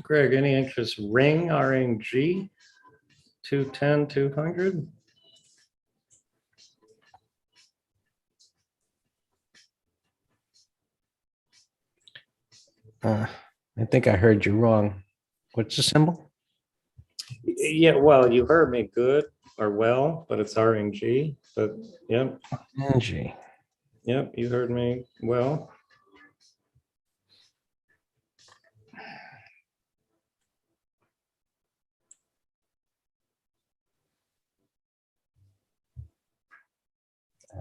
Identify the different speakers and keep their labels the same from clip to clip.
Speaker 1: Greg, any interest? Ring, RNG, 210, 200?
Speaker 2: I think I heard you wrong. What's the symbol?
Speaker 1: Yeah, well, you heard me good or well, but it's RNG. But yep,
Speaker 2: Angie.
Speaker 1: yep, you heard me well.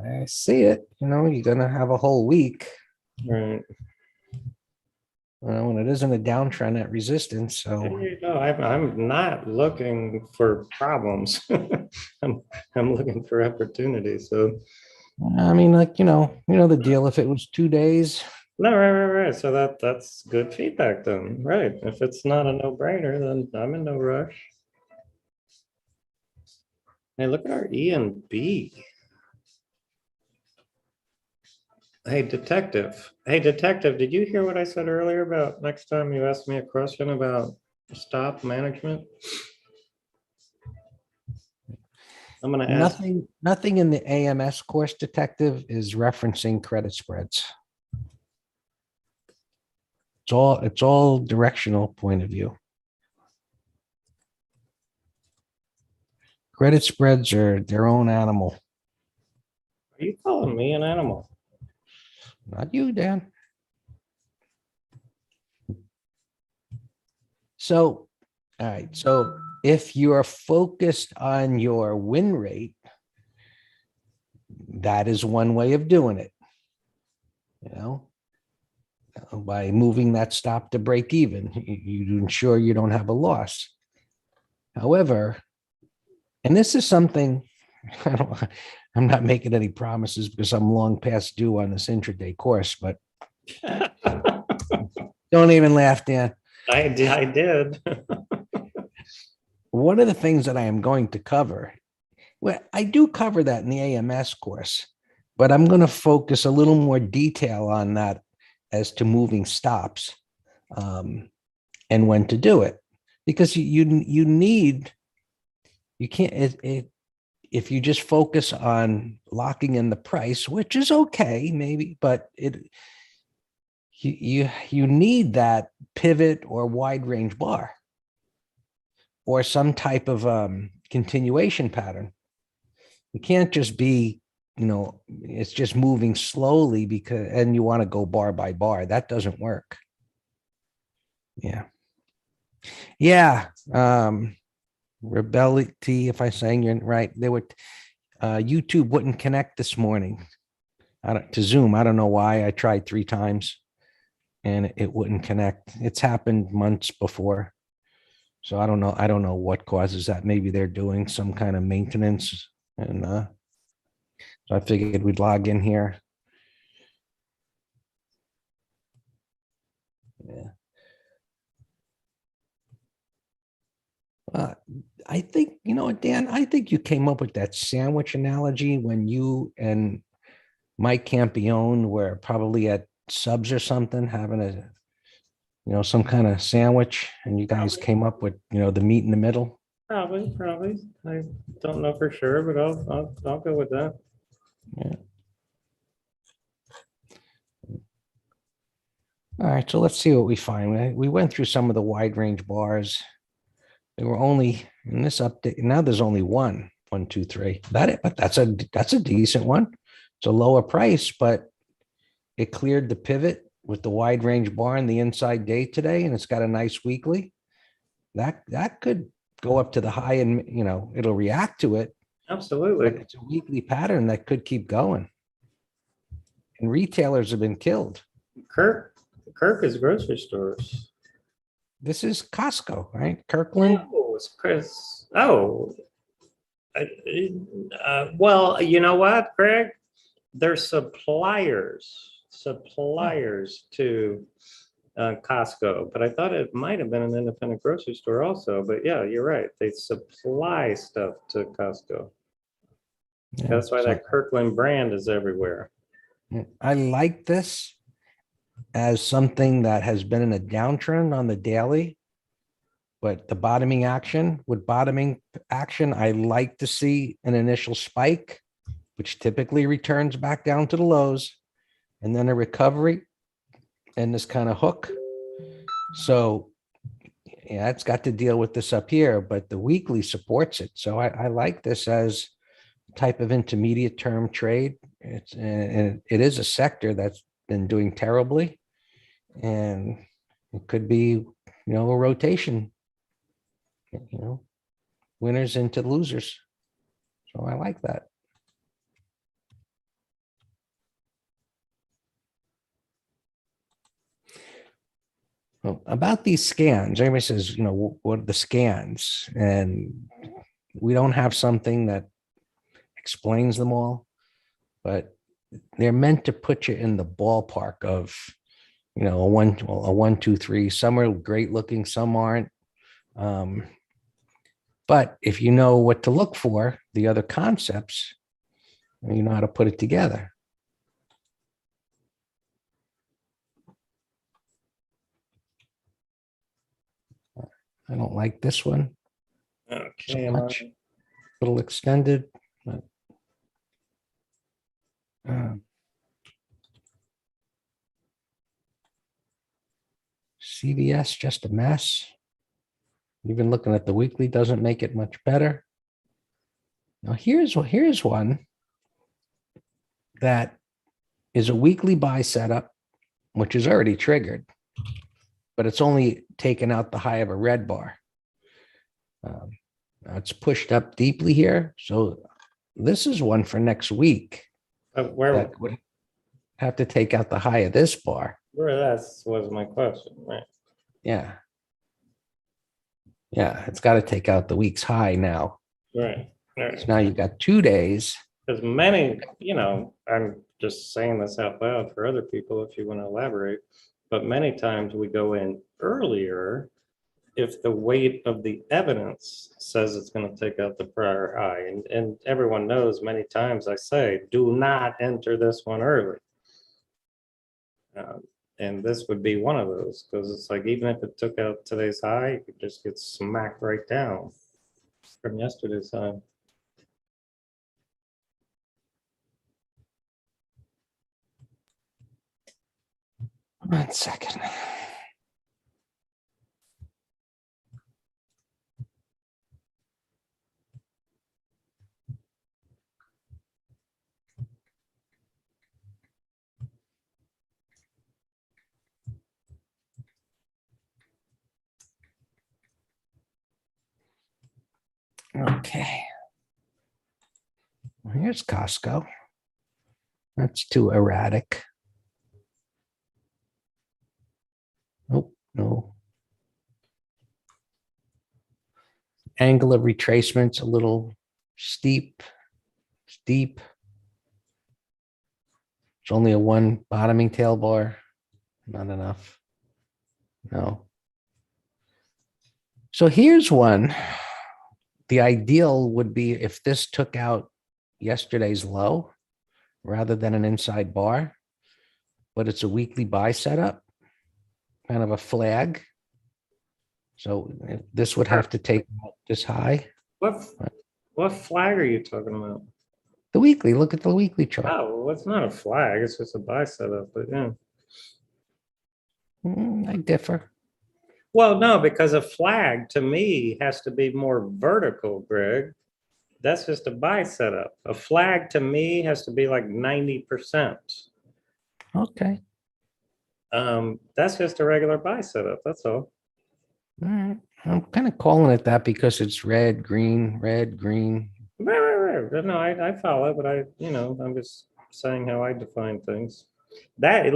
Speaker 2: I see it. You're gonna have a whole week.
Speaker 1: Right.
Speaker 2: When it isn't a downtrend at resistance. So
Speaker 1: No, I'm not looking for problems. I'm looking for opportunities. So
Speaker 2: I mean, like, the deal. If it was 2 days,
Speaker 1: no, right. So that's good feedback then. Right. If it's not a no-brainer, then I'm in no rush. Hey, look at our E and B. Hey, detective. Hey, detective, did you hear what I said earlier about next time you ask me a question about stop management? I'm gonna ask.
Speaker 2: nothing in the AMS course, detective, is referencing credit spreads. It's all directional point of view. Credit spreads are their own animal.
Speaker 1: Are you calling me an animal?
Speaker 2: Not you, Dan. So, all right. So if you're focused on your win rate, that is one way of doing it. By moving that stop to break even, you ensure you don't have a loss. However, and this is something I'm not making any promises because I'm long past due on this intraday course, but don't even laugh, Dan.
Speaker 1: I did.
Speaker 2: One of the things that I am going to cover, well, I do cover that in the AMS course, but I'm going to focus a little more detail on that as to moving stops and when to do it, because you can't if you just focus on locking in the price, which is okay maybe, but you need that pivot or wide range bar or some type of continuation pattern. You can't just be, it's just moving slowly and you want to go bar by bar. That doesn't work. Yeah. Yeah. Rebellity, if I'm saying you're right, YouTube wouldn't connect this morning to Zoom. I don't know why. I tried 3 times and it wouldn't connect. It's happened months before. So I don't know what causes that. Maybe they're doing some kind of maintenance. And so I figured we'd log in here. Yeah. I think, Dan, I think you came up with that sandwich analogy when you and Mike Campione were probably at Subs or something, having some kind of sandwich, and you guys came up with, the meat in the middle.
Speaker 1: Probably. I don't know for sure, but I'll go with that.
Speaker 2: Yeah. All right, so let's see what we find. We went through some of the wide range bars. There were only in this update. Now there's only one, 2, 3. But that's a decent one. It's a lower price, but it cleared the pivot with the wide range bar in the inside day today, and it's got a nice weekly. That could go up to the high, and it'll react to it.
Speaker 1: Absolutely.
Speaker 2: But it's a weekly pattern that could keep going. And retailers have been killed.
Speaker 1: Kirk is grocery stores.
Speaker 2: This is Costco, right? Kirkland.
Speaker 1: Oh, it's Chris. Oh, well, you know what, Greg? They're suppliers to Costco, but I thought it might have been an independent grocery store also. But yeah, you're right. They supply stuff to Costco.
Speaker 2: Yeah,
Speaker 1: that's why that Kirkland brand is everywhere.
Speaker 2: I like this as something that has been in a downtrend on the daily. But the bottoming action, with bottoming action, I like to see an initial spike, which typically returns back down to the lows, and then a recovery and this kind of hook. So yeah, it's got to deal with this up here, but the weekly supports it. So I like this as type of intermediate term trade. And it is a sector that's been doing terribly, and it could be, a rotation, winners into losers. So I like that. Well, about these scans, everybody says, what are the scans? And we don't have something that explains them all, but they're meant to put you in the ballpark of, a 1, 2, 3. Some are great looking, some aren't. But if you know what to look for, the other concepts, you know how to put it together. I don't like this one so
Speaker 1: Okay.
Speaker 2: much. A little extended, but CVS, just a mess. Even looking at the weekly doesn't make it much better. Now here's one that is a weekly buy setup, which is already triggered, but it's only taken out the high of a red bar. It's pushed up deeply here. So this is one for next week
Speaker 1: Where
Speaker 2: that would have to take out the high of this bar.
Speaker 1: that was my question, right?
Speaker 2: Yeah. Yeah, it's got to take out the week's high now.
Speaker 1: Right.
Speaker 2: So now you've got 2 days.
Speaker 1: Because many, I'm just saying this out loud for other people if you want to elaborate, but many times we go in earlier if the weight of the evidence says it's going to take out the prior high. And everyone knows many times I say, do not enter this one early. And this would be one of those, because it's like, even if it took out today's high, it could just get smacked right down from yesterday's high.
Speaker 2: 1 second. Okay. Well, here's Costco. That's too erratic. Nope, no. Angle of retracement's a little steep. It's only a 1 bottoming tail bar. Not enough. No. So here's one. The ideal would be if this took out yesterday's low rather than an inside bar, but it's a weekly buy setup, kind of a flag. So this would have to take out this high.
Speaker 1: What flag are you talking about?
Speaker 2: The weekly, look at the weekly chart.
Speaker 1: Oh, well, it's not a flag, it's just a buy setup, but yeah.
Speaker 2: I differ.
Speaker 1: Well, no, because a flag to me has to be more vertical, Greg. That's just a buy setup. A flag to me has to be like 90%.
Speaker 2: Okay.
Speaker 1: That's just a regular buy setup, that's all.
Speaker 2: All right. I'm kind of calling it that because it's red, green, red, green.
Speaker 1: Right. No, I follow, but I'm just saying how I define things. Wait,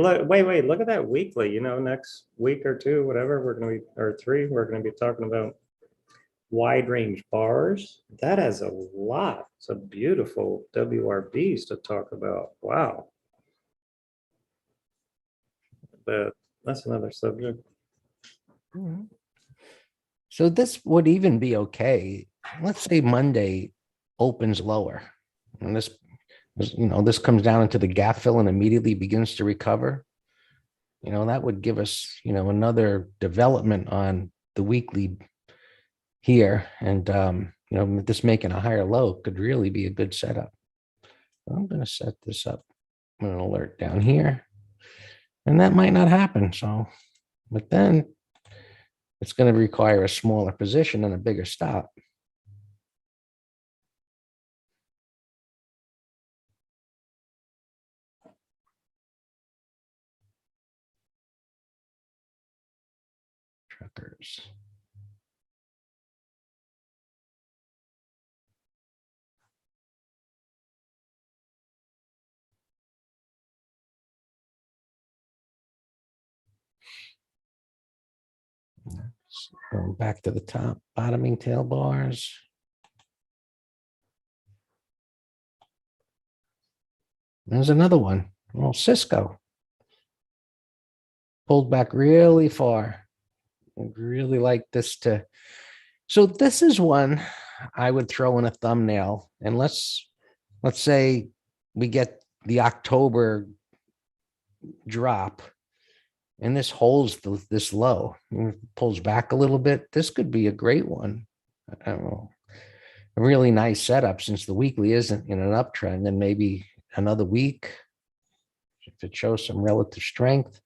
Speaker 1: look at that weekly, next week or two, whatever, or 3, we're gonna be talking about wide range bars. That has a lot. It's a beautiful WRBs to talk about. Wow. But that's another subject.
Speaker 2: So this would even be okay. Let's say Monday opens lower, and this comes down into the gap fill and immediately begins to recover. That would give us, another development on the weekly here. And, this making a higher low could really be a good setup. I'm going to set this up. I'm going to alert down here. And that might not happen. So, but then it's going to require a smaller position and a bigger stop. Truckers. Going back to the top, bottoming tail bars. There's another one. Well, Cisco pulled back really far. I really like this to. So this is one I would throw in a thumbnail. And let's say we get the October drop and this holds this low, pulls back a little bit. This could be a great one. I don't know. A really nice setup since the weekly isn't in an uptrend, then maybe another week if it shows some relative strength.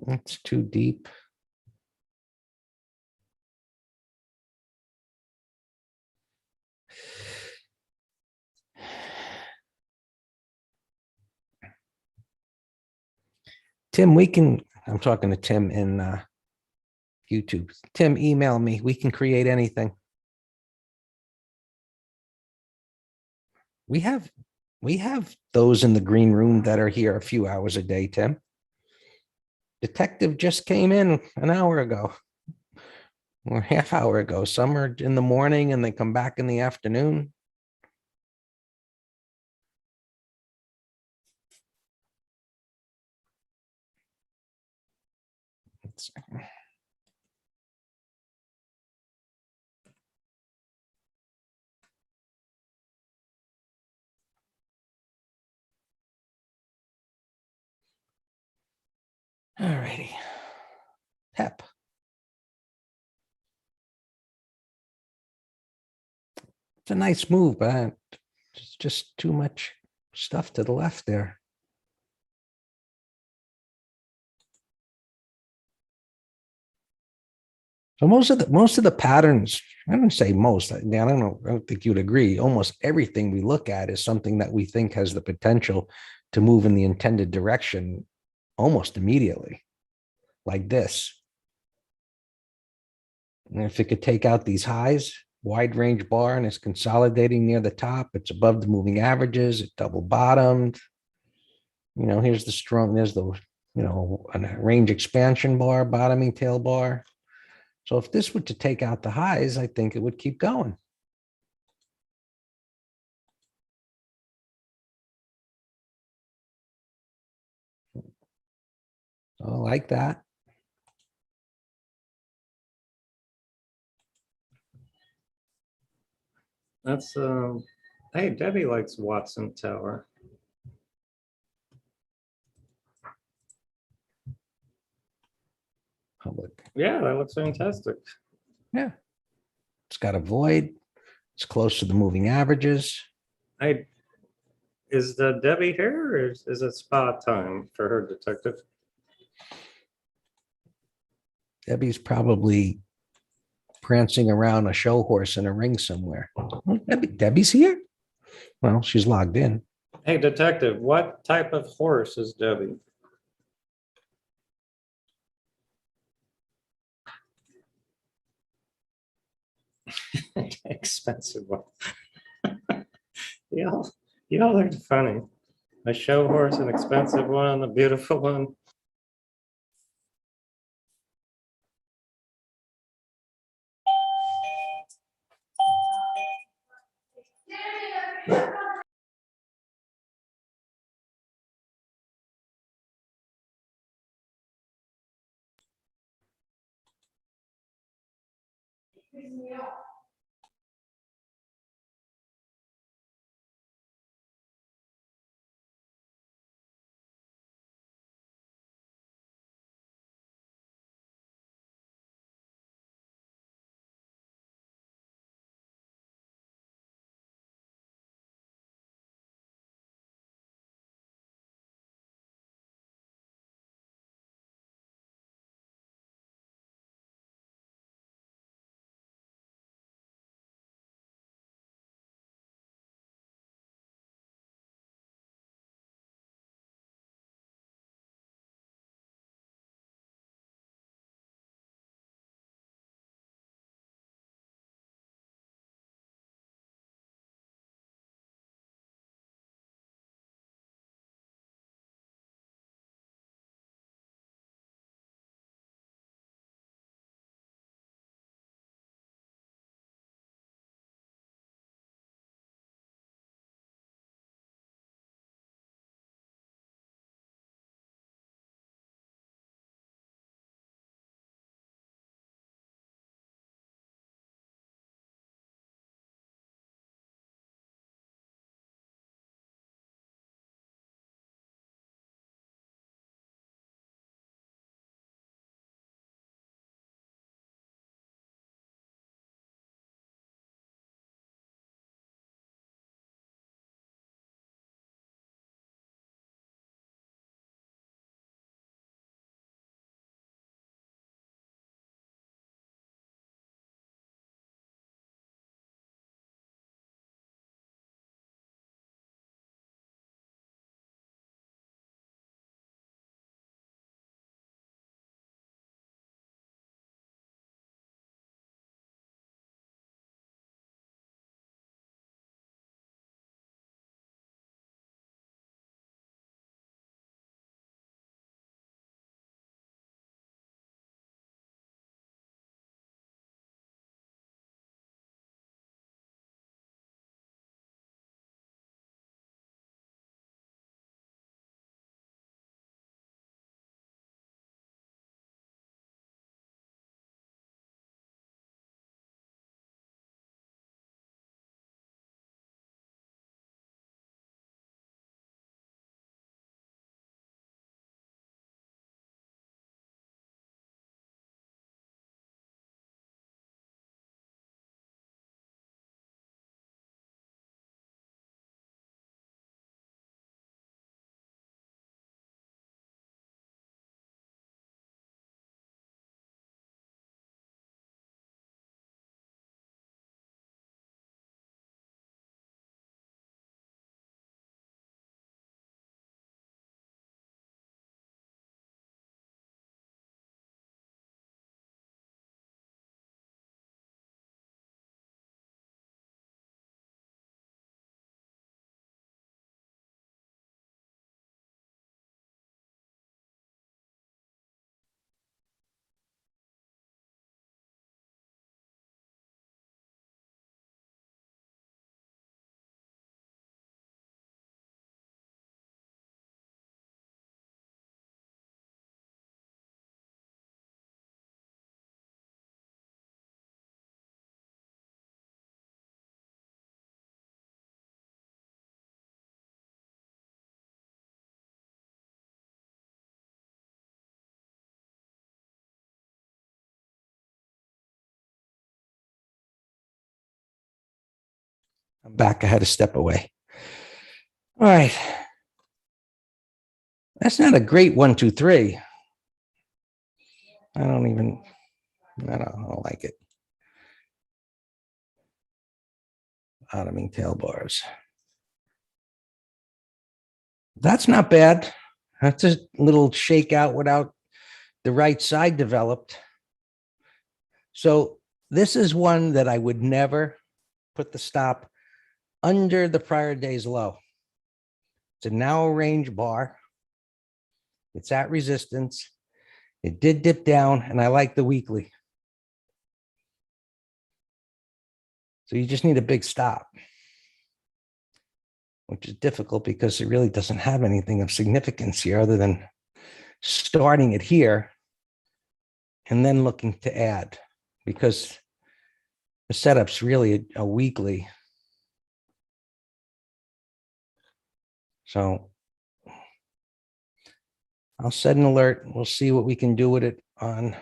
Speaker 2: It's too deep. Tim, I'm talking to Tim in YouTube. Tim, email me. We can create anything. We have those in the green room that are here a few hours a day, Tim. Detective just came in an hour ago or half hour ago. Some are in the morning and they come back in the afternoon. All righty. PEP. It's a nice move, but it's just too much stuff to the left there. So most of the patterns, I don't say most, I don't know, I don't think you'd agree. Almost everything we look at is something that we think has the potential to move in the intended direction almost immediately, like this. And if it could take out these highs, wide range bar, and it's consolidating near the top, it's above the moving averages, it double bottomed. Here's the strong, there's the, a range expansion bar, bottoming tail bar. So if this were to take out the highs, I think it would keep going. So I like that.
Speaker 1: That's hey, Debbie likes Watson Tower.
Speaker 2: Public.
Speaker 1: Yeah, that looks fantastic.
Speaker 2: Yeah. It's got a void. It's close to the moving averages.
Speaker 1: Is the Debbie here, or is it spa time for her, detective?
Speaker 2: Debbie's probably prancing around a show horse in a ring somewhere. Well, Debbie's here? Well, she's logged in.
Speaker 1: Hey, detective, what type of horse is Debbie? Expensive one. y'all, y'all are funny. A show horse, an expensive one, a beautiful one.
Speaker 2: I'm back. I had to step away. All right. That's not a great 1, 2, 3. I don't like it. Bottoming tail bars. That's not bad. That's a little shakeout without the right side developed. So this is one that I would never put the stop under the prior day's low. It's a narrow range bar. It's at resistance. It did dip down, and I like the weekly. So you just need a big stop, which is difficult because it really doesn't have anything of significance here other than starting it here and then looking to add, because the setup's really a weekly. So I'll set an alert. We'll see what we can do with it on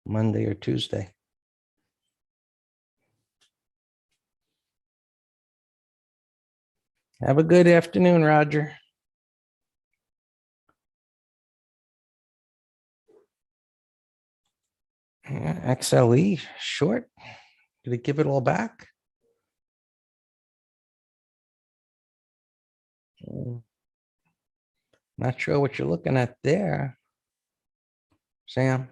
Speaker 2: Monday or Tuesday. Have a good afternoon, Roger. Yeah, XLE short. Did it give it all back? Not sure what you're looking at there, Sam.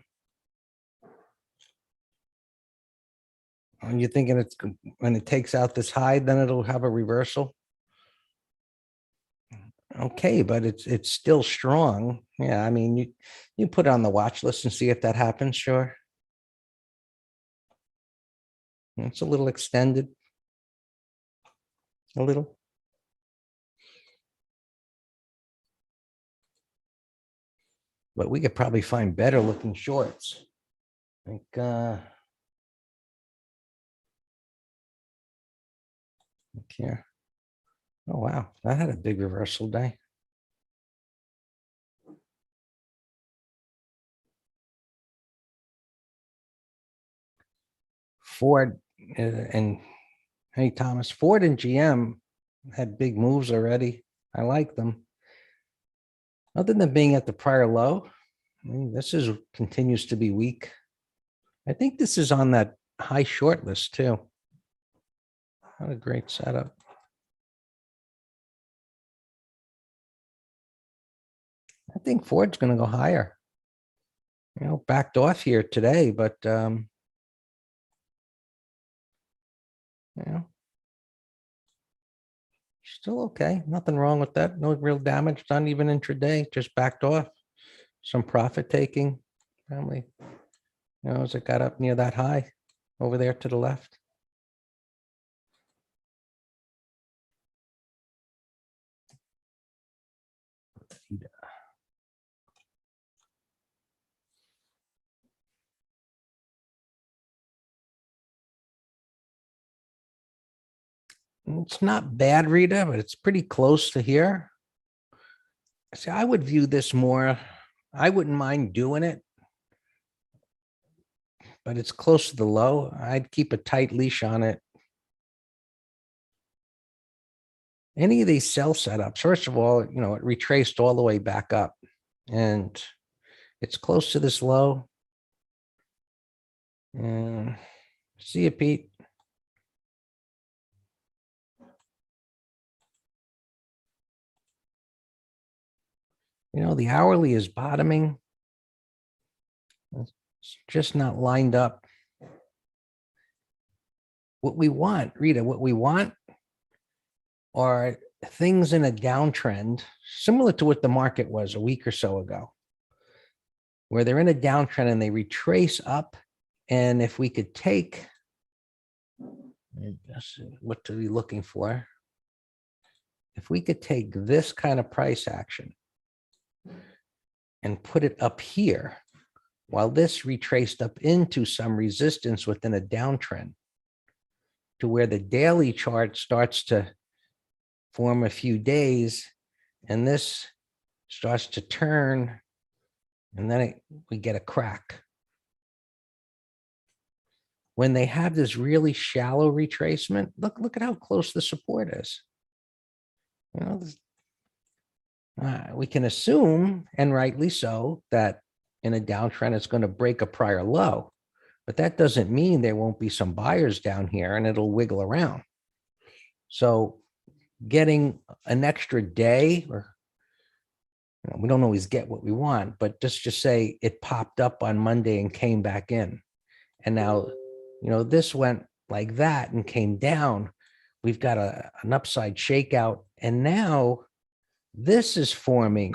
Speaker 2: Are you thinking it's when it takes out this high, then it'll have a reversal? Okay, but it's still strong. Yeah, I mean, you put it on the watch list and see if that happens. Sure. It's a little extended. A little. But we could probably find better looking shorts. Like look here. Oh wow, that had a big reversal day. Ford and hey Thomas, Ford and GM had big moves already. I like them. Other than being at the prior low, I mean, this continues to be weak. I think this is on that high short list too. What a great setup. I think Ford's going to go higher. You know, backed off here today, but you know, still okay. Nothing wrong with that. No real damage done even intraday. Just backed off. Some profit taking, probably. You know, as it got up near that high over there to the left. It's not bad, Rita, but it's pretty close to here. See, I would view this more. I wouldn't mind doing it, but it's close to the low. I'd keep a tight leash on it. Any of these sell setups, first of all, you know, it retraced all the way back up and it's close to this low. And see you, Pete. You know, the hourly is bottoming. It's just not lined up. What we want, Rita, what we want are things in a downtrend, similar to what the market was a week or so ago, where they're in a downtrend and they retrace up. And if we could take, what are we looking for? If we could take this kind of price action and put it up here, while this retraced up into some resistance within a downtrend to where the daily chart starts to form a few days, and this starts to turn, and then we get a crack. when they have this really shallow retracement, look at how close the support is. You know, we can assume, and rightly so, that in a downtrend, it's going to break a prior low, but that doesn't mean there won't be some buyers down here and it'll wiggle around. So getting an extra day, or we don't always get what we want, but just say it popped up on Monday and came back in. And now, this went like that and came down. We've got an upside shakeout. And now this is forming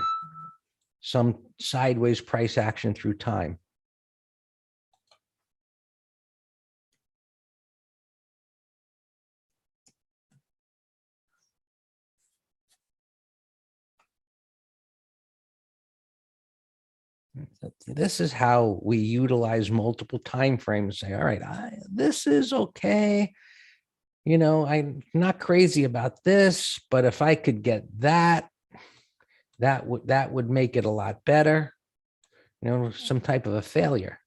Speaker 2: some sideways price action through time. This is how we utilize multiple time frames. Say, all right, this is okay. I'm not crazy about this, but if I could get that would make it a lot better. Some type of a failure.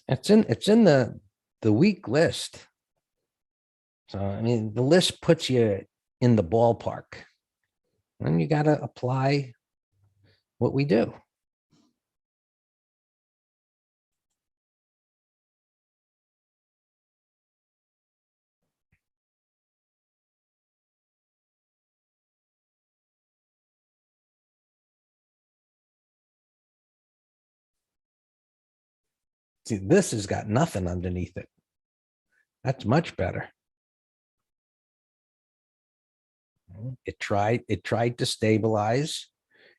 Speaker 2: It's in the weak list. So, I mean, the list puts you in the ballpark, and you got to apply what we do. See, this has got nothing underneath it. That's much better. It tried to stabilize,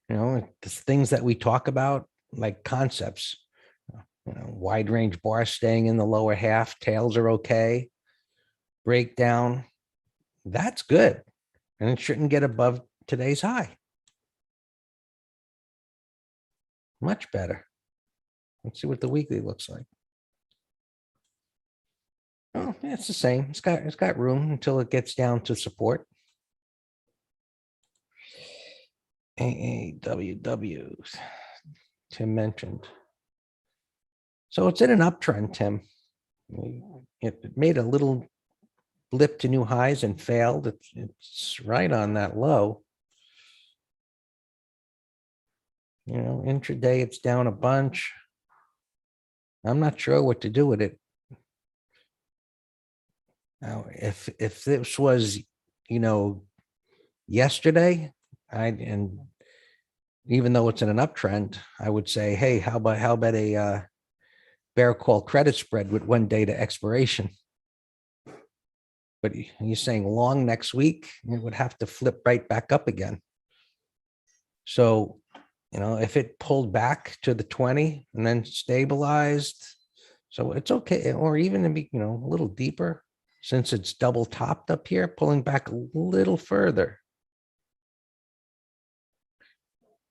Speaker 2: the things that we talk about, like concepts, wide range bar staying in the lower half, tails are okay. Breakdown, that's good. And it shouldn't get above today's high. Much better. Let's see what the weekly looks like. Oh, yeah, it's the same. It's got room until it gets down to support. AAWW, Tim mentioned. So it's in an uptrend, Tim. It made a little blip to new highs and failed. It's right on that low. Intraday, it's down a bunch. I'm not sure what to do with it. Now, if this was, yesterday, and even though it's in an uptrend, I would say, hey, how about a bear call credit spread with 1 day to expiration? But you're saying long next week, it would have to flip right back up again. So, if it pulled back to the 20 and then stabilized, so it's okay, or even to be, a little deeper, since it's double topped up here, pulling back a little further.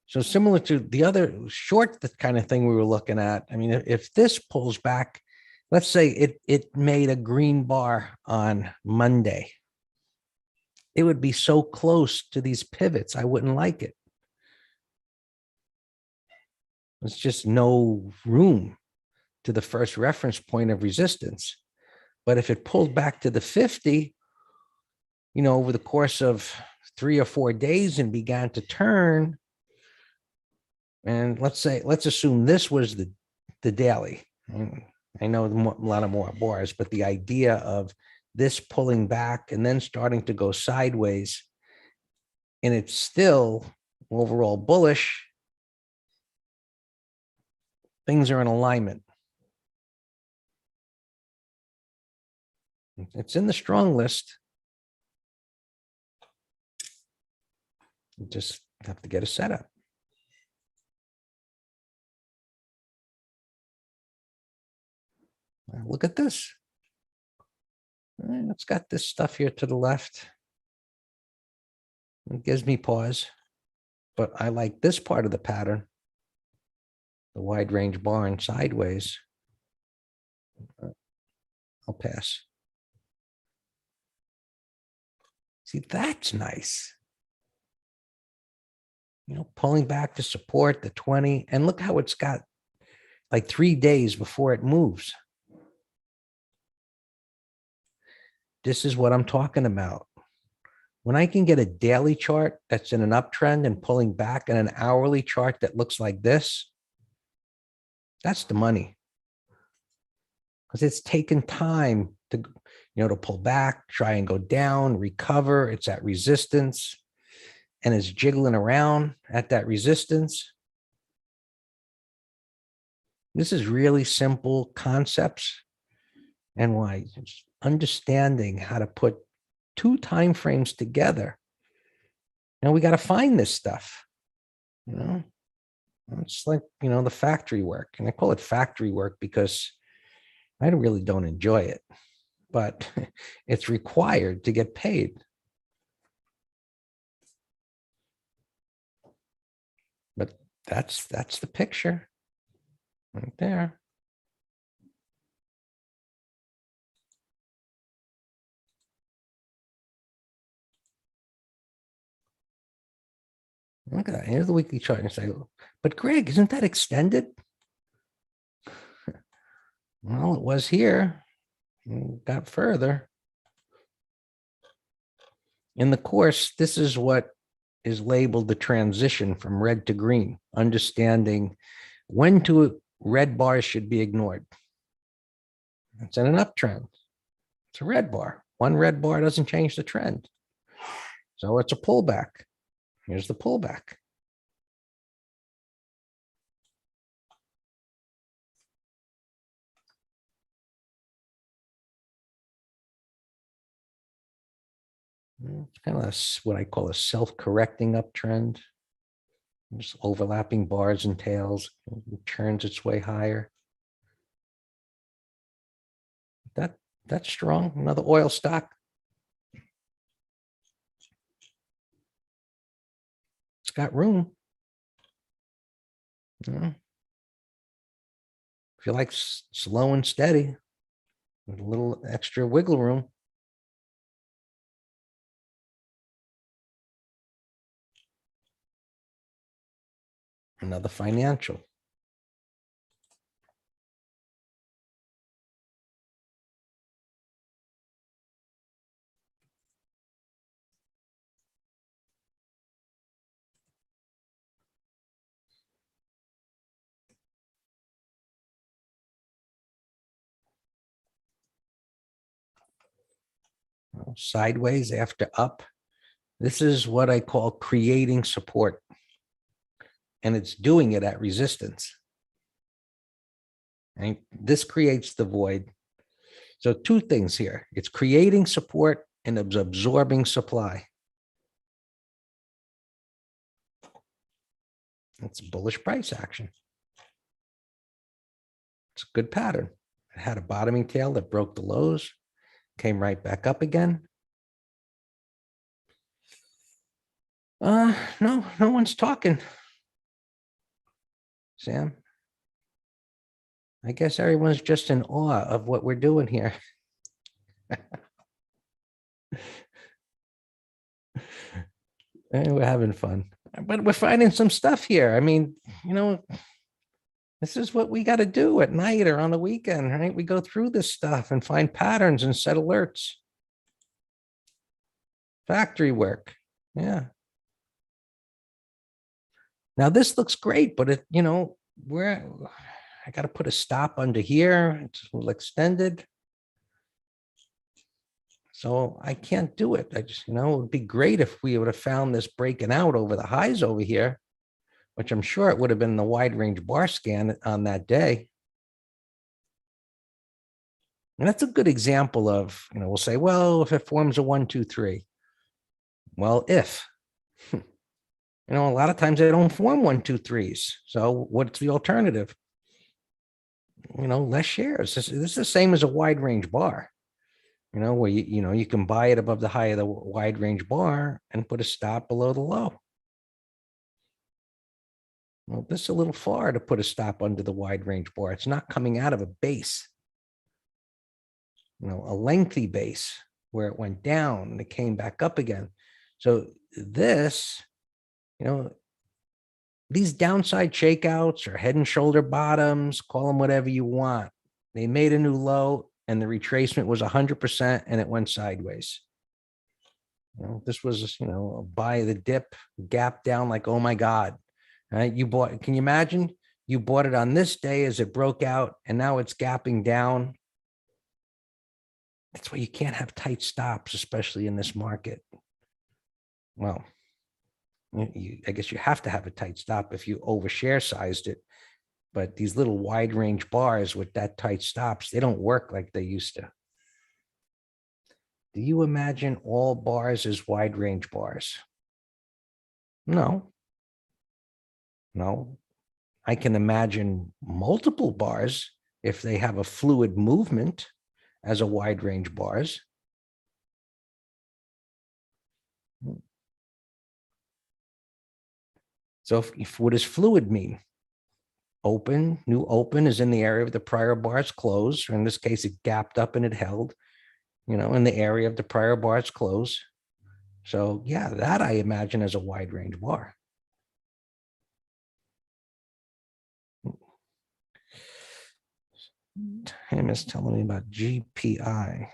Speaker 2: So similar to the other short kind of thing we were looking at, I mean, if this pulls back, let's say it made a green bar on Monday, it would be so close to these pivots, I wouldn't like it. There's just no room to the first reference point of resistance. But if it pulled back to the 50, over the course of 3 or 4 days and began to turn, and let's assume this was the daily. I know a lot of more bars, but the idea of this pulling back and then starting to go sideways, and it's still overall bullish, things are in alignment. It's in the strong list. You just have to get a setup. Look at this. It's got this stuff here to the left. It gives me pause, but I like this part of the pattern. the wide range bar and sideways. I'll pass. See, that's nice. You know, pulling back to support the 20, and look how it's got like 3 days before it moves. This is what I'm talking about. When I can get a daily chart that's in an uptrend and pulling back, and an hourly chart that looks like this, that's the money. Because it's taken time to, to pull back, try and go down, recover. It's at resistance and it's jiggling around at that resistance. This is really simple concepts, and why just understanding how to put 2 time frames together. Now we got to find this stuff. It's like, the factory work, and I call it factory work because I really don't enjoy it, but it's required to get paid. But that's the picture right there. Look at that. Here's the weekly chart. And say, but Greg, isn't that extended? Well, it was here. It got further. In the course, this is what is labeled the transition from red to green, understanding when red bars should be ignored. It's in an uptrend. It's a red bar. One red bar doesn't change the trend. So it's a pullback. Here's the pullback. It's kind of what I call a self-correcting uptrend. Just overlapping bars and tails. It turns its way higher. That's strong. Another oil stock. It's got room. If you like slow and steady, with a little extra wiggle room. Another financial. Sideways after up. This is what I call creating support. And it's doing it at resistance. And this creates the void. So 2 things here. It's creating support and it's absorbing supply. It's bullish price action. It's a good pattern. It had a bottoming tail that broke the lows, came right back up again. No one's talking. Sam, I guess everyone's just in awe of what we're doing here. And we're having fun, but we're finding some stuff here. I mean, this is what we got to do at night or on the weekend, right? We go through this stuff and find patterns and set alerts. Factory work. Yeah. Now this looks great, but I got to put a stop under here. It's a little extended. So I can't do it. I just, it would be great if we would have found this breaking out over the highs over here, which I'm sure it would have been the wide range bar scan on that day. And that's a good example of, we'll say, well, if it forms a 1, 2, 3, well, if, a lot of times they don't form 1, 2, 3s. So what's the alternative? Less shares. This is the same as a wide range bar. Where you can buy it above the high of the wide range bar and put a stop below the low. Well, this is a little far to put a stop under the wide range bar. It's not coming out of a base. A lengthy base where it went down and it came back up again. So this, these downside shakeouts or head and shoulder bottoms, call them whatever you want. They made a new low and the retracement was 100% and it went sideways. This was, a buy the dip, gap down like, oh my God. Right? Can you imagine? You bought it on this day as it broke out and now it's gapping down. That's why you can't have tight stops, especially in this market. Well, I guess you have to have a tight stop if you overshare sized it. But these little wide range bars with that tight stops, they don't work like they used to. Do you imagine all bars as wide range bars? No. I can imagine multiple bars if they have a fluid movement as a wide range bars. So what does fluid mean? Open, new open is in the area of the prior bar's close, or in this case, it gapped up and it held, in the area of the prior bar's close. So yeah, that I imagine as a wide range bar. Tim is telling me about GPI,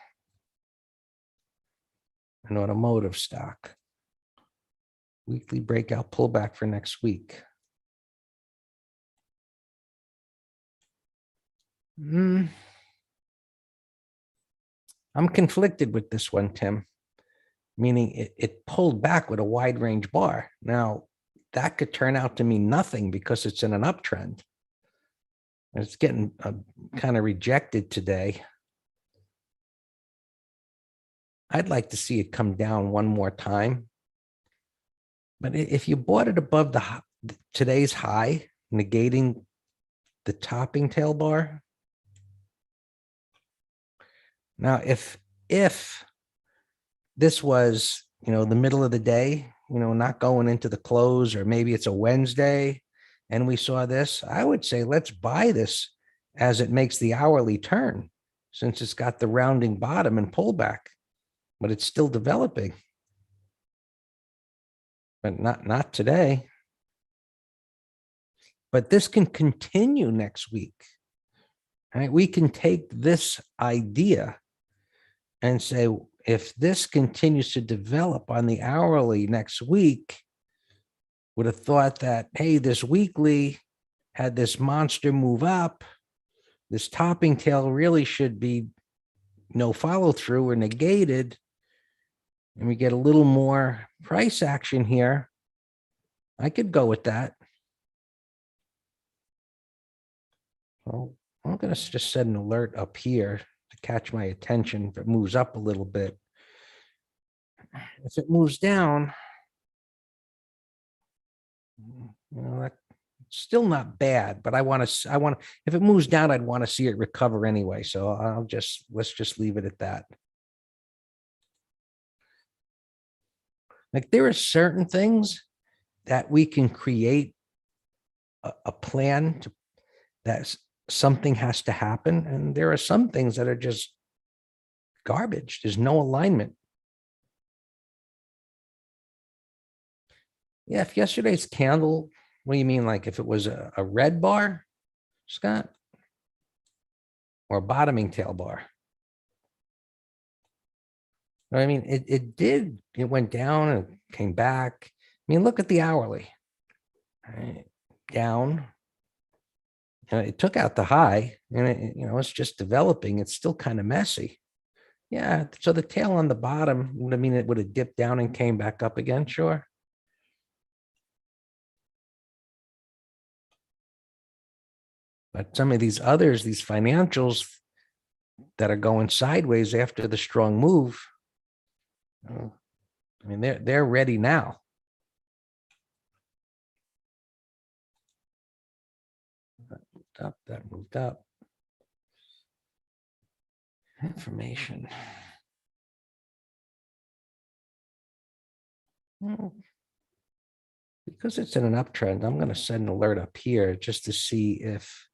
Speaker 2: an automotive stock. Weekly breakout pullback for next week. I'm conflicted with this one, Tim, meaning it pulled back with a wide range bar. Now, that could turn out to mean nothing because it's in an uptrend. It's getting kind of rejected today. I'd like to see it come down one more time. But if you bought it above today's high, negating the topping tail bar. Now, if this was, the middle of the day, not going into the close, or maybe it's a Wednesday and we saw this, I would say let's buy this as it makes the hourly turn, since it's got the rounding bottom and pullback, but it's still developing. But not today. But this can continue next week. Right? We can take this idea and say, if this continues to develop on the hourly next week, would have thought that, hey, this weekly had this monster move up. This topping tail really should be no follow through or negated. And we get a little more price action here. I could go with that. Well, I'm going to just set an alert up here to catch my attention if it moves up a little bit. If it moves down, that's still not bad, but if it moves down, I'd want to see it recover anyway. So let's just leave it at that. Like, there are certain things that we can create a plan that something has to happen. And there are some things that are just garbage. There's no alignment. Yeah, if yesterday's candle, what do you mean? Like if it was a red bar, Scott? Or a bottoming tail bar? I mean, it went down and came back. I mean, look at the hourly. Right. Down. It took out the high and it's just developing. It's still kind of messy. Yeah. So the tail on the bottom, I mean, it would have dipped down and came back up again. Sure. But some of these others, these financials that are going sideways after the strong move, I mean, they're ready now. That moved up. Information. We because it's in an uptrend, I'm gonna set an alert up here just to see if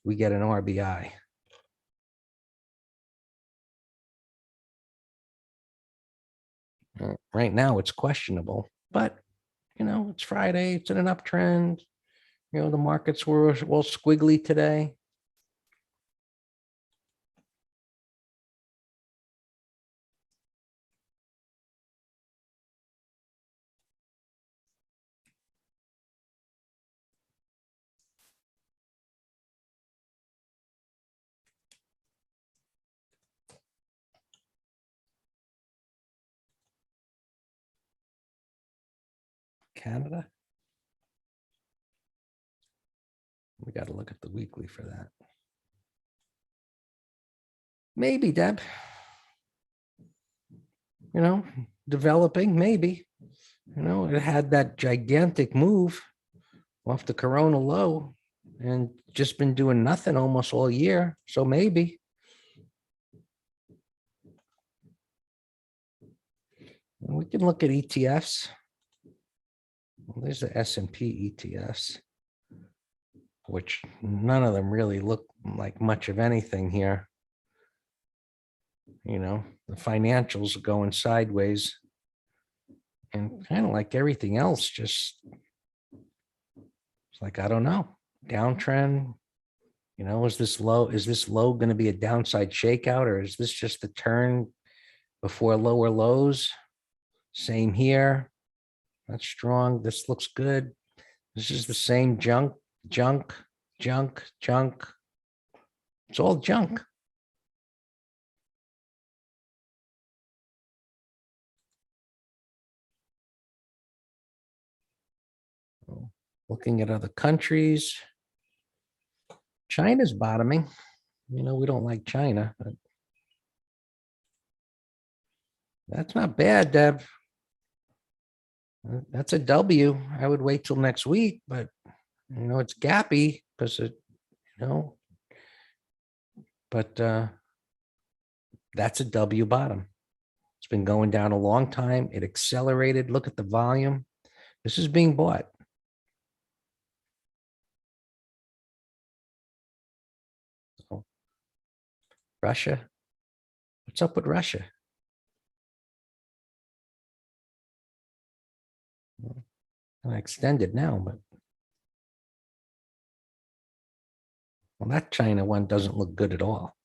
Speaker 2: we get an RBI. Right now, it's questionable, but you know, it's Friday, it's in an uptrend. You know, the markets were a little squiggly today. Canada. We got to look at the weekly for that. Maybe, Deb. You know, developing, maybe. You know, it had that gigantic move off the Corona low and just been doing nothing almost all year. So maybe. And we can look at ETFs. Well, there's the S&P ETFs, which none of them really look like much of anything here. You know, the financials are going sideways. And kind of like everything else, just it's like, I don't know, downtrend. You know, is this low going to be a downside shakeout, or is this just the turn before lower lows? Same here. That's strong. This looks good. This is the same junk. It's all junk. Looking at other countries. China's bottoming. You know, we don't like China, but that's not bad, Deb. That's a W. I would wait till next week, but you know, it's gappy because it, you know, but that's a W bottom. It's been going down a long time. It accelerated. Look at the volume. This is being bought. So, Russia. What's up with Russia? I extended now, but well, that China one doesn't look good at all.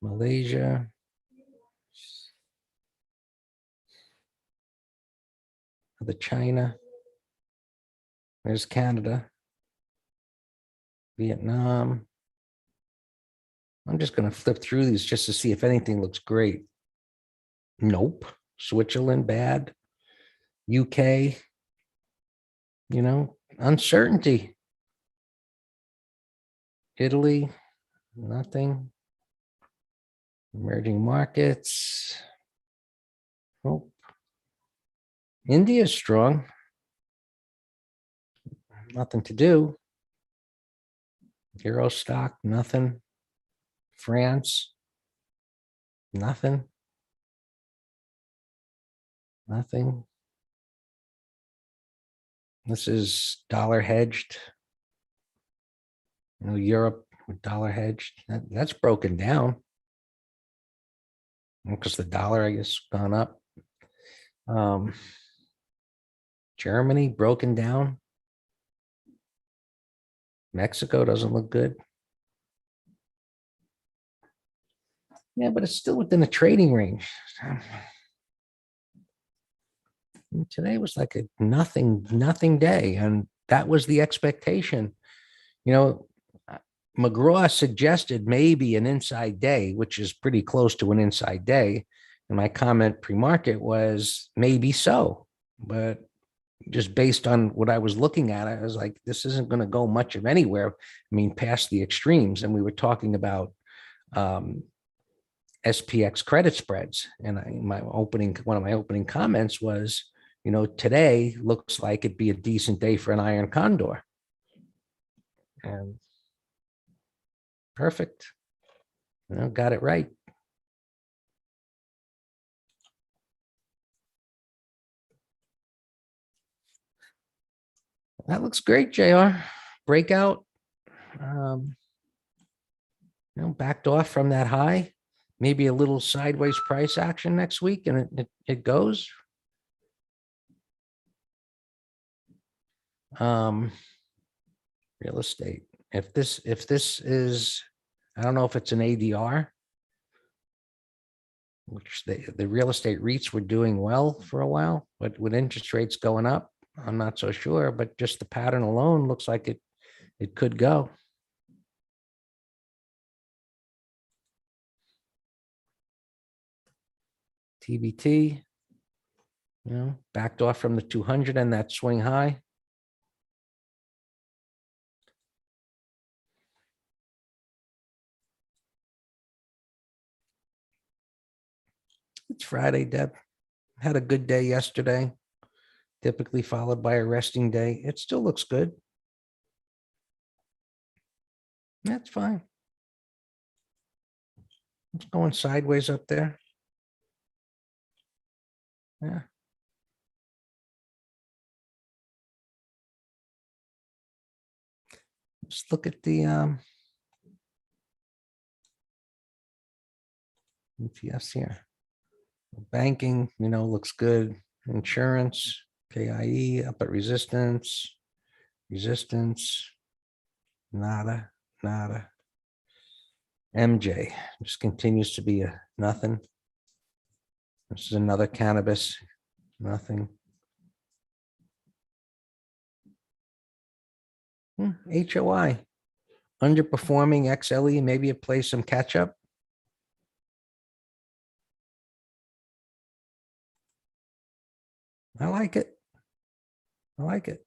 Speaker 2: Malaysia. The China. There's Canada. Vietnam. I'm just going to flip through these just to see if anything looks great. Nope. Switzerland, bad. UK, you know, uncertainty. Italy, nothing. Emerging markets. Oh, India is strong. Nothing to do. Euro stock, nothing. France, nothing. Nothing. This is dollar hedged. You know, Europe with dollar hedged. That's broken down because the dollar, I guess, gone up. Germany broken down. Mexico doesn't look good. Yeah, but it's still within the trading range. Today was like a nothing day, and that was the expectation. You know, McGraw suggested maybe an inside day, which is pretty close to an inside day. And my comment pre-market was maybe so, but just based on what I was looking at, I was like, this isn't going to go much of anywhere. I mean, past the extremes. And we were talking about SPX credit spreads. And one of my opening comments was, you know, today looks like it'd be a decent day for an iron condor. And perfect. You know, got it right. That looks great, JR. Breakout. Um, backed off from that high. Maybe a little sideways price action next week, and it goes. Real estate. If this is, I don't know if it's an ADR, which the real estate REITs were doing well for a while, but with interest rates going up, I'm not so sure, but just the pattern alone looks like it could go. TBT, backed off from the 200 and that swing high. It's Friday, Deb. Had a good day yesterday, typically followed by a resting day. It still looks good. That's fine. It's going sideways up there. Yeah. Just look at the ETFs here. Banking, looks good. Insurance, KIE up at resistance, nada, nada. MJ just continues to be a nothing. This is another cannabis, nothing. HOI, underperforming XLE, maybe it plays some catch up. I like it. I like it.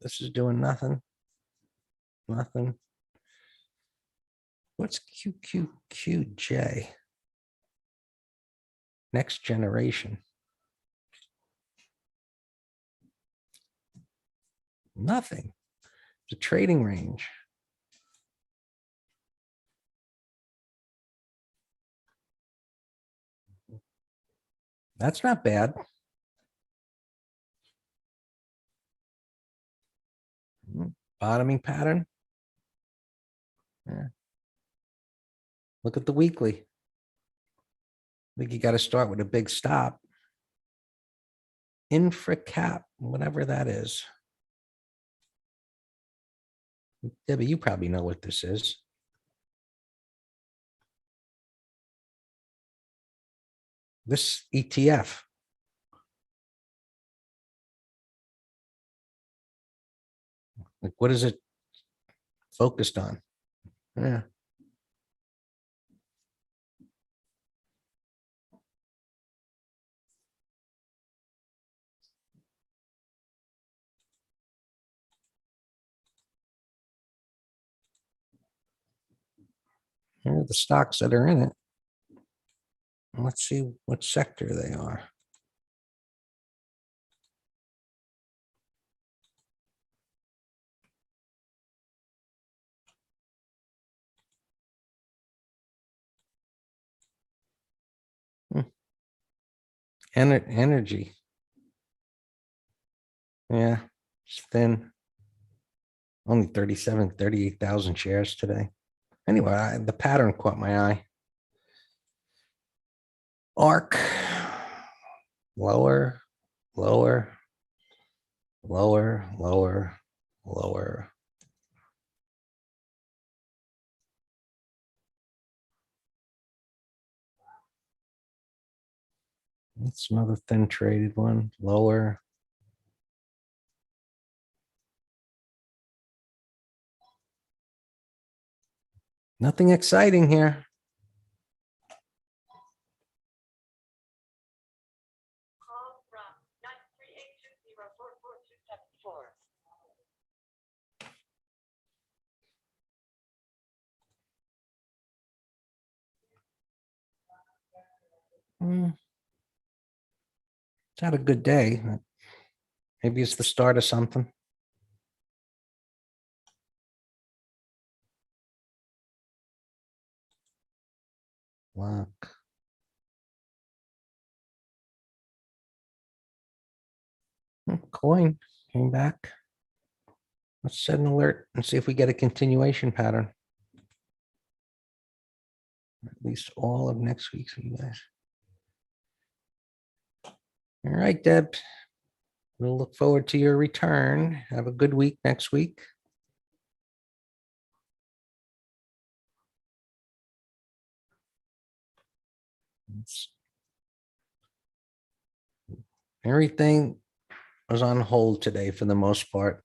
Speaker 2: This is doing nothing. Nothing. What's QQQJ? Next generation. Nothing. The trading range. That's not bad. Bottoming pattern. Yeah. Look at the weekly. I think you got to start with a big stop. Infra cap, whatever that is. Debbie, you probably know what this is. This ETF. Like, what is it focused on? Yeah. Here are the stocks that are in it. Let's see what sector they are. Energy. Yeah, it's thin. Only 38,000 shares today. Anyway, the pattern caught my eye. ARC. Lower, lower, lower, lower, lower. That's another thin traded one. Lower. Nothing exciting here. It's had a good day. Maybe it's the start of something. Lock. coin came back. Let's set an alert and see if we get a continuation pattern. At least all of next week for you guys. All right, Deb. We'll look forward to your return. Have a good week next week. Everything was on hold today for the most part.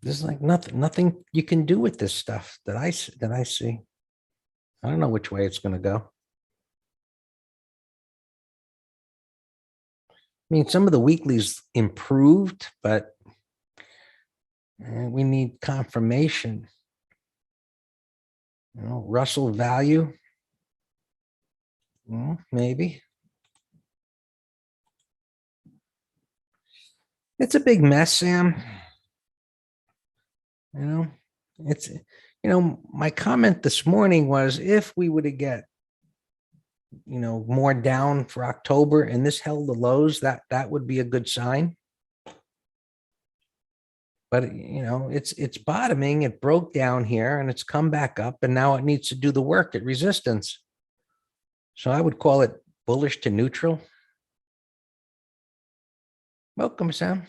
Speaker 2: There's like nothing you can do with this stuff that I see. I don't know which way it's going to go. I mean, some of the weeklies improved, but we need confirmation. You know, Russell value. Well, maybe. It's a big mess, Sam. You know, it's, my comment this morning was if we were to get, more down for October and this held the lows, that would be a good sign. But, it's bottoming. It broke down here and it's come back up and now it needs to do the work at resistance. So I would call it bullish to neutral. Welcome, Sam.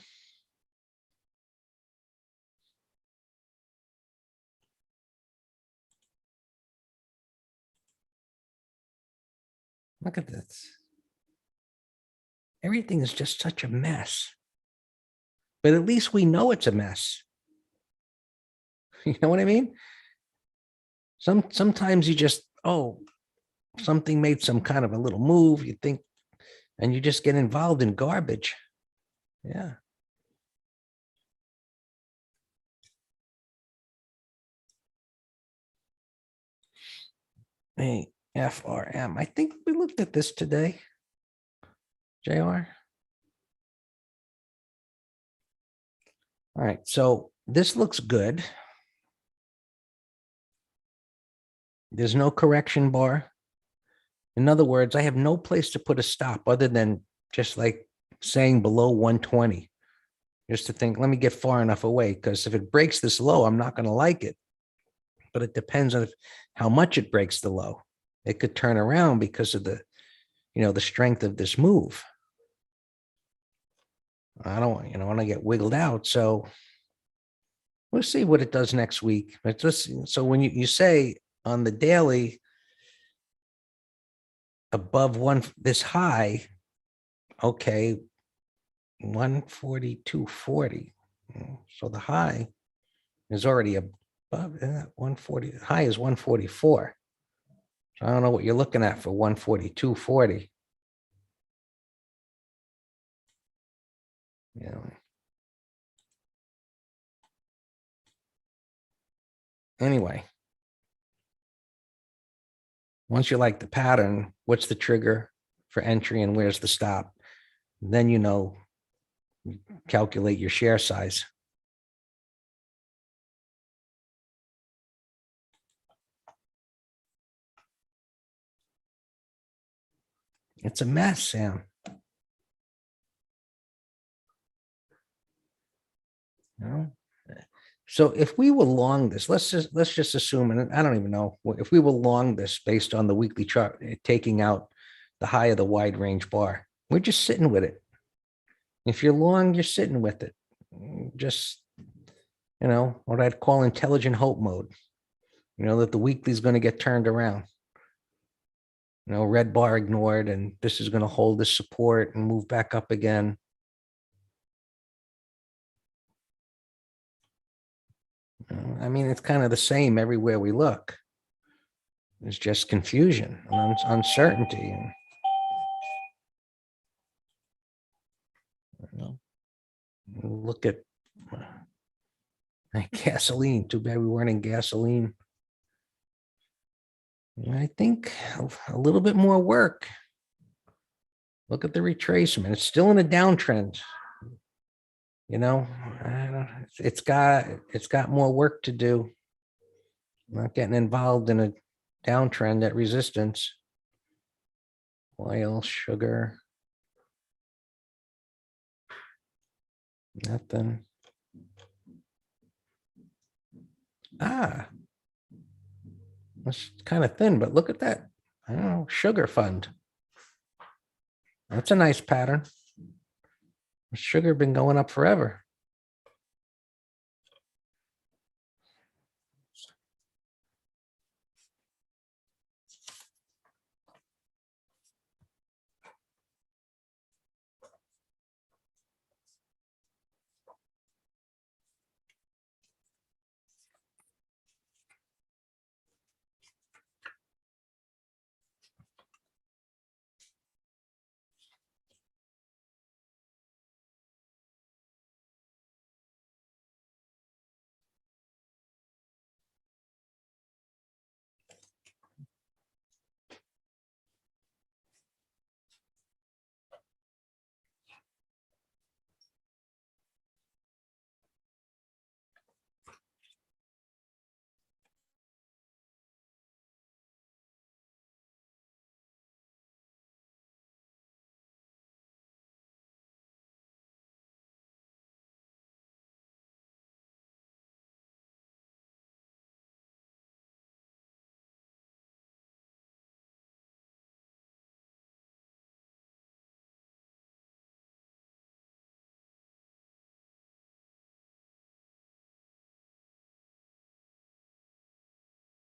Speaker 2: Look at this. Everything is just such a mess. But at least we know it's a mess. You know what I mean? Sometimes you just, something made some kind of a little move, you think, and you just get involved in garbage. Yeah. Hey, FRM. I think we looked at this today. JR. All right, so this looks good. There's no correction bar. In other words, I have no place to put a stop other than just like saying below 120. Just to think, let me get far enough away, because if it breaks this low, I'm not going to like it. But it depends on how much it breaks the low. It could turn around because of the, the strength of this move. I don't want to get wiggled out. So we'll see what it does next week. But just, so when you say on the daily above this high, okay, 142.40. So the high is already above 140. The high is 144. So I don't know what you're looking at for 142.40. Yeah. Anyway, once you like the pattern, what's the trigger for entry and where's the stop? Then calculate your share size. It's a mess, Sam. So if we were long this, let's just assume, and I don't even know if we were long this based on the weekly chart, taking out the high of the wide range bar, we're just sitting with it. If you're long, you're sitting with it. Just, what I'd call intelligent hope mode. That the weekly is going to get turned around. Red bar ignored, and this is going to hold the support and move back up again. I mean, it's kind of the same everywhere we look. It's just confusion and uncertainty. And, look at gasoline. Too bad we weren't in gasoline. I think a little bit more work. Look at the retracement. It's still in a downtrend. you know, I don't, it's got more work to do. Not getting involved in a downtrend at resistance. Oil, sugar. Nothing. It's kind of thin, but look at that. I don't know, sugar fund. That's a nice pattern. Sugar been going up forever.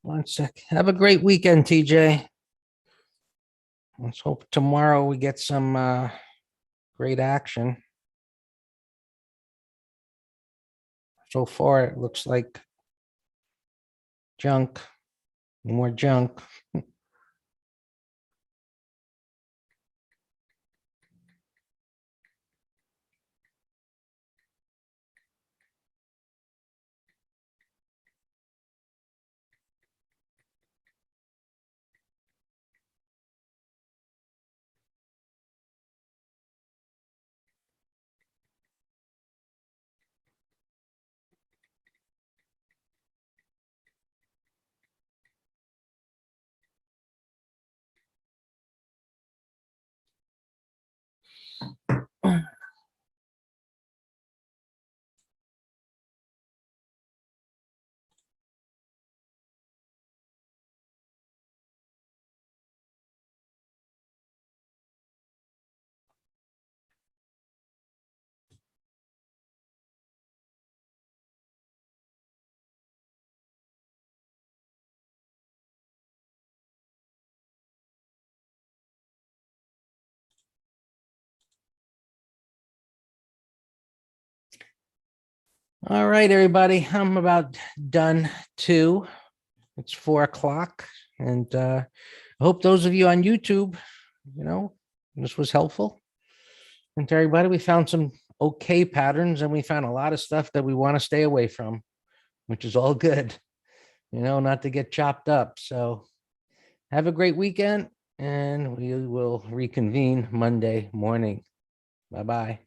Speaker 2: One sec. Have a great weekend, TJ. Let's hope tomorrow we get some great action. So far, it looks like junk, more junk. All right, everybody. I'm about done too. It's 4 o'clock. And I hope those of you on YouTube, this was helpful. And to everybody, we found some okay patterns and we found a lot of stuff that we want to stay away from, which is all good, not to get chopped up. So have a great weekend and we will reconvene Monday morning. Bye-bye.